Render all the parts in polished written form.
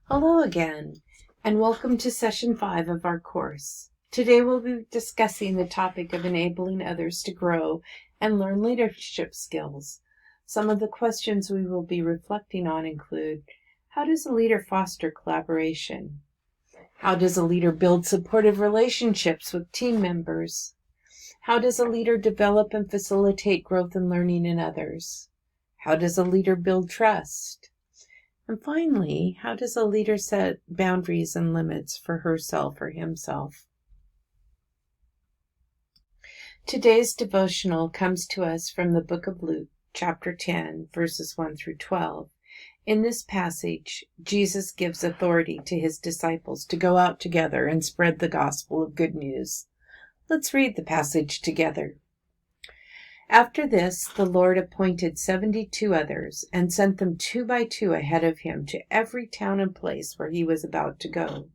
Hello again, and welcome to Session 5 of our course. Today we'll be discussing the topic of enabling others to grow and learn leadership skills. Some of the questions we will be reflecting on include: how does a leader foster collaboration? How does a leader build supportive relationships with team members? How does a leader develop and facilitate growth and learning in others? How does a leader build trust? And finally, how does a leader set boundaries and limits for herself or himself? Today's devotional comes to us from the book of Luke, chapter 10, verses 1 through 12. In this passage, Jesus gives authority to his disciples to go out together and spread the gospel of good news. Let's read the passage together. After this, the Lord appointed 72 others and sent them 2 by 2 ahead of him to every town and place where he was about to go.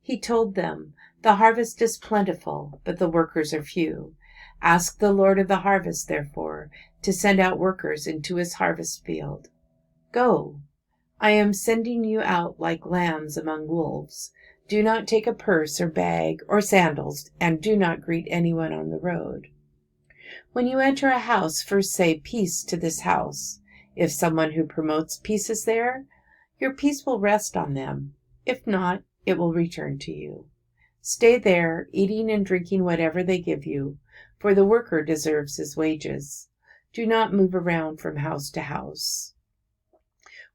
He told them, "The harvest is plentiful, but the workers are few. Ask the Lord of the harvest, therefore, to send out workers into his harvest field. Go, I am sending you out like lambs among wolves. Do not take a purse or bag or sandals, and do not greet anyone on the road. When you enter a house, first say, 'Peace to this house.' If someone who promotes peace is there, your peace will rest on them. If not, it will return to you. Stay there, eating and drinking whatever they give you, for the worker deserves his wages. Do not move around from house to house.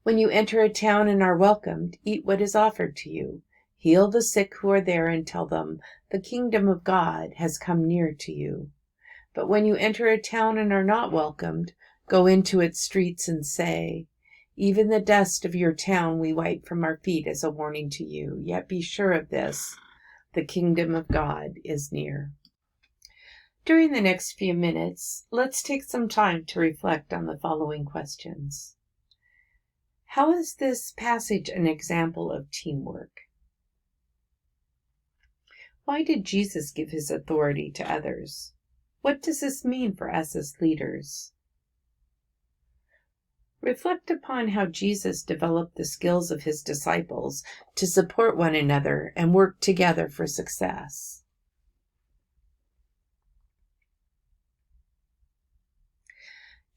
When you enter a town and are welcomed, eat what is offered to you. Heal the sick who are there and tell them, 'The kingdom of God has come near to you.' But when you enter a town and are not welcomed, go into its streets and say, 'Even the dust of your town we wipe from our feet as a warning to you. Yet be sure of this, the kingdom of God is near.'" During the next few minutes, let's take some time to reflect on the following questions. How is this passage an example of teamwork? Why did Jesus give his authority to others? What does this mean for us as leaders? Reflect upon how Jesus developed the skills of his disciples to support one another and work together for success.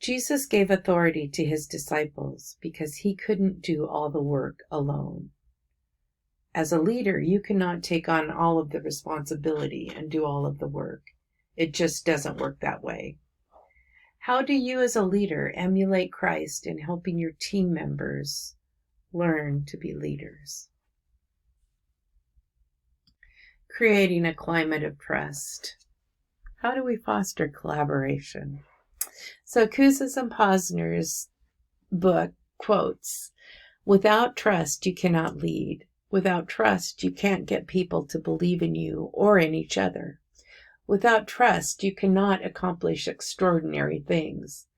Jesus gave authority to his disciples because he couldn't do all the work alone. As a leader, you cannot take on all of the responsibility and do all of the work. It just doesn't work that way. How do you as a leader emulate Christ in helping your team members learn to be leaders? Creating a climate of trust. How do we foster collaboration? So Kouzes and Posner's book quotes, "Without trust, you cannot lead. Without trust, you can't get people to believe in you or in each other. Without trust, you cannot accomplish extraordinary things.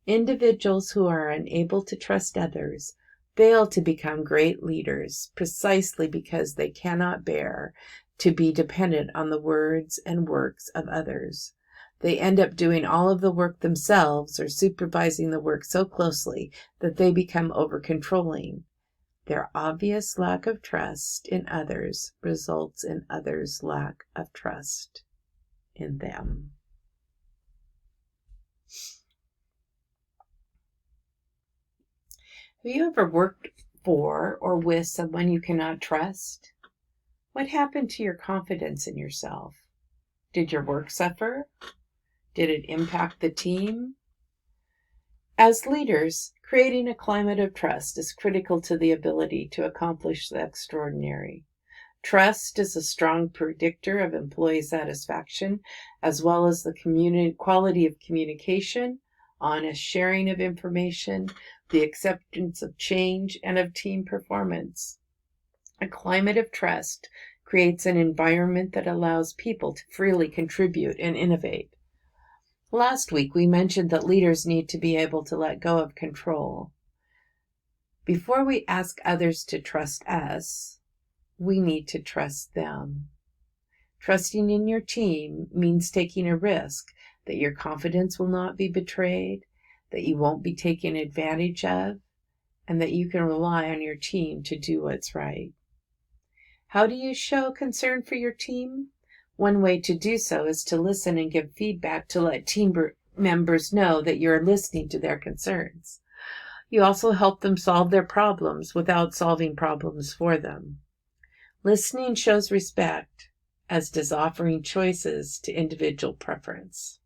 Individuals who are unable to trust others fail to become great leaders precisely because they cannot bear to be dependent on the words and works of others. They end up doing all of the work themselves or supervising the work so closely that they become over-controlling. Their obvious lack of trust in others results in others' lack of trust in them." Have you ever worked for or with someone you cannot trust? What happened to your confidence in yourself? Did your work suffer? Did it impact the team? As leaders, creating a climate of trust is critical to the ability to accomplish the extraordinary. Trust is a strong predictor of employee satisfaction, as well as the quality of communication, honest sharing of information, the acceptance of change, and of team performance. A climate of trust creates an environment that allows people to freely contribute and innovate. Last week, we mentioned that leaders need to be able to let go of control. Before we ask others to trust us, we need to trust them. Trusting in your team means taking a risk that your confidence will not be betrayed, that you won't be taken advantage of, and that you can rely on your team to do what's right. How do you show concern for your team? One way to do so is to listen and give feedback to let team members know that you're listening to their concerns. You also help them solve their problems without solving problems for them. Listening shows respect, as does offering choices to individual preference.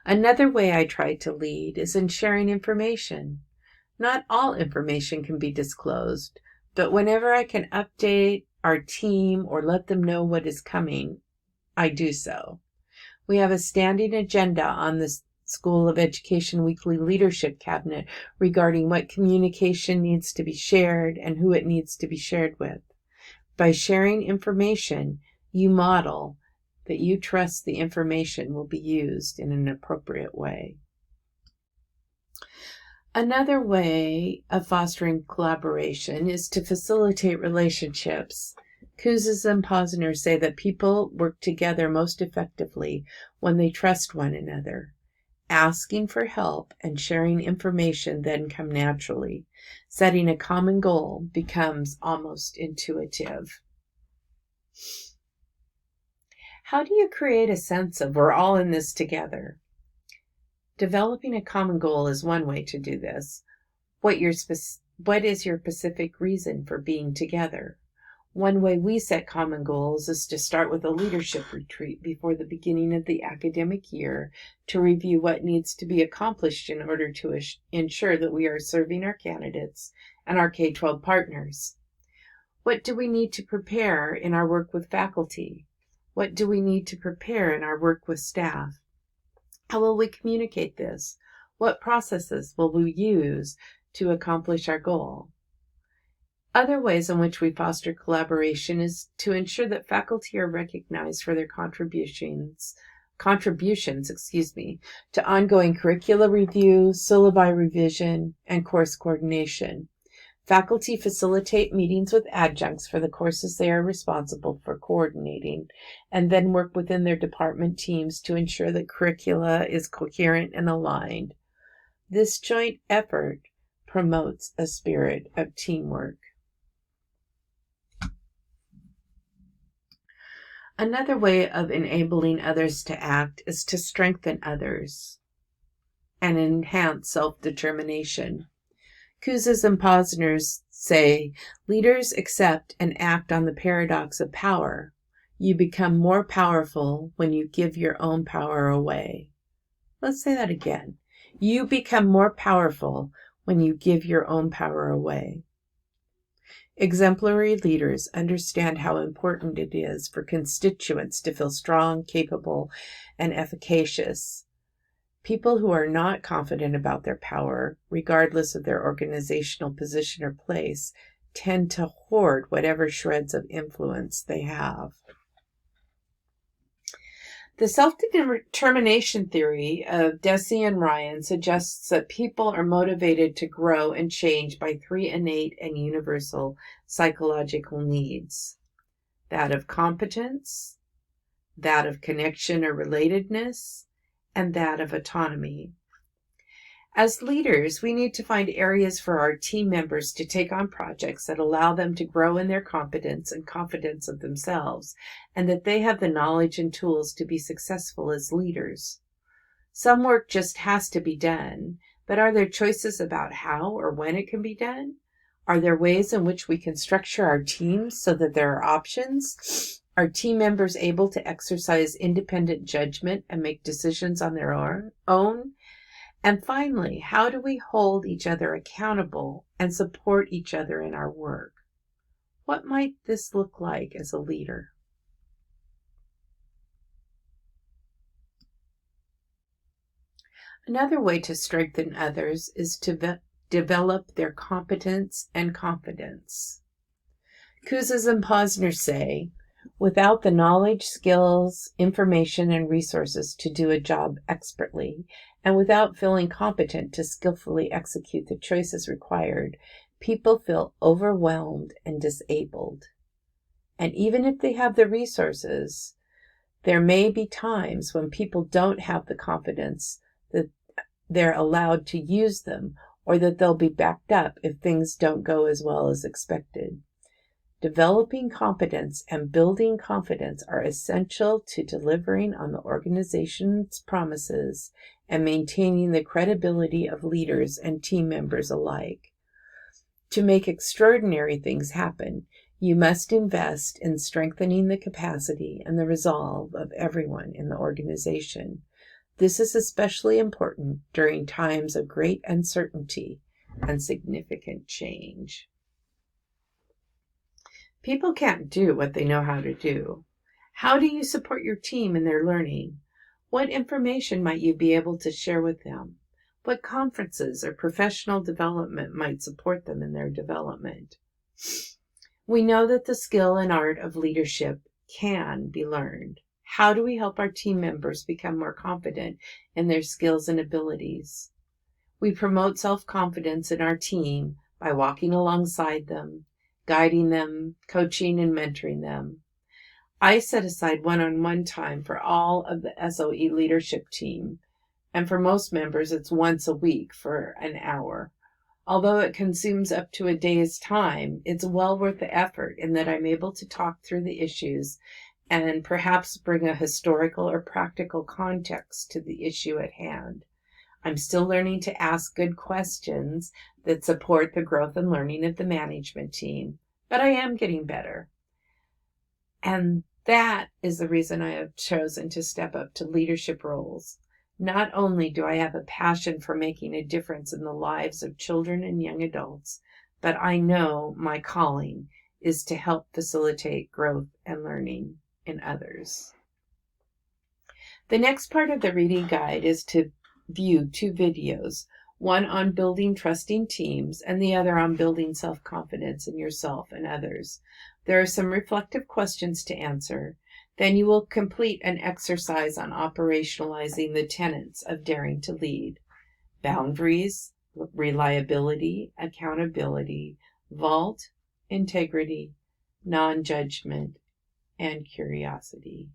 Another way I try to lead is in sharing information. Not all information can be disclosed, but whenever I can update our team or let them know what is coming, I do so. We have a standing agenda on the School of Education Weekly Leadership Cabinet regarding what communication needs to be shared and who it needs to be shared with. By sharing information, you model that you trust the information will be used in an appropriate way. Another way of fostering collaboration is to facilitate relationships. Kouzes and Posner say that people work together most effectively when they trust one another. Asking for help and sharing information then come naturally. Setting a common goal becomes almost intuitive. How do you create a sense of we're all in this together? Developing a common goal is one way to do this. What is your specific reason for being together? One way we set common goals is to start with a leadership retreat before the beginning of the academic year to review what needs to be accomplished in order to ensure that we are serving our candidates and our K-12 partners. What do we need to prepare in our work with faculty? What do we need to prepare in our work with staff? How will we communicate this? What processes will we use to accomplish our goal? Other ways in which we foster collaboration is to ensure that faculty are recognized for their contributions to ongoing curricula review, syllabi revision, and course coordination. Faculty facilitate meetings with adjuncts for the courses they are responsible for coordinating, and then work within their department teams to ensure that curricula is coherent and aligned. This joint effort promotes a spirit of teamwork. Another way of enabling others to act is to strengthen others and enhance self-determination. Kouzes and Posner say, leaders accept and act on the paradox of power. You become more powerful when you give your own power away. Let's say that again. You become more powerful when you give your own power away. Exemplary leaders understand how important it is for constituents to feel strong, capable, and efficacious. People who are not confident about their power, regardless of their organizational position or place, tend to hoard whatever shreds of influence they have. The self-determination theory of Deci and Ryan suggests that people are motivated to grow and change by three innate and universal psychological needs: that of competence, that of connection or relatedness, and that of autonomy. As leaders, we need to find areas for our team members to take on projects that allow them to grow in their competence and confidence of themselves, and that they have the knowledge and tools to be successful as leaders. Some work just has to be done, but are there choices about how or when it can be done? Are there ways in which we can structure our teams so that there are options? Are team members able to exercise independent judgment and make decisions on their own? And finally, how do we hold each other accountable and support each other in our work? What might this look like as a leader? Another way to strengthen others is to develop their competence and confidence. Kouzes and Posner say, without the knowledge, skills, information, and resources to do a job expertly, and without feeling competent to skillfully execute the choices required, people feel overwhelmed and disabled. And even if they have the resources, there may be times when people don't have the confidence that they're allowed to use them, or that they'll be backed up if things don't go as well as expected. Developing competence and building confidence are essential to delivering on the organization's promises and maintaining the credibility of leaders and team members alike. To make extraordinary things happen, you must invest in strengthening the capacity and the resolve of everyone in the organization. This is especially important during times of great uncertainty and significant change. People can't do what they know how to do. How do you support your team in their learning? What information might you be able to share with them? What conferences or professional development might support them in their development? We know that the skill and art of leadership can be learned. How do we help our team members become more confident in their skills and abilities? We promote self-confidence in our team by walking alongside them, guiding them, coaching and mentoring them. I set aside one-on-one time for all of the SOE leadership team, and for most members it's once a week for an hour. Although it consumes up to a day's time, it's well worth the effort in that I'm able to talk through the issues and perhaps bring a historical or practical context to the issue at hand. I'm still learning to ask good questions that support the growth and learning of the management team, but I am getting better. And that is the reason I have chosen to step up to leadership roles. Not only do I have a passion for making a difference in the lives of children and young adults, but I know my calling is to help facilitate growth and learning in others. The next part of the reading guide is to view 2 videos, one on building trusting teams and the other on building self-confidence in yourself and others. There are some reflective questions to answer. Then you will complete an exercise on operationalizing the tenets of daring to lead: boundaries, reliability, accountability, vault, integrity, non-judgment, and curiosity.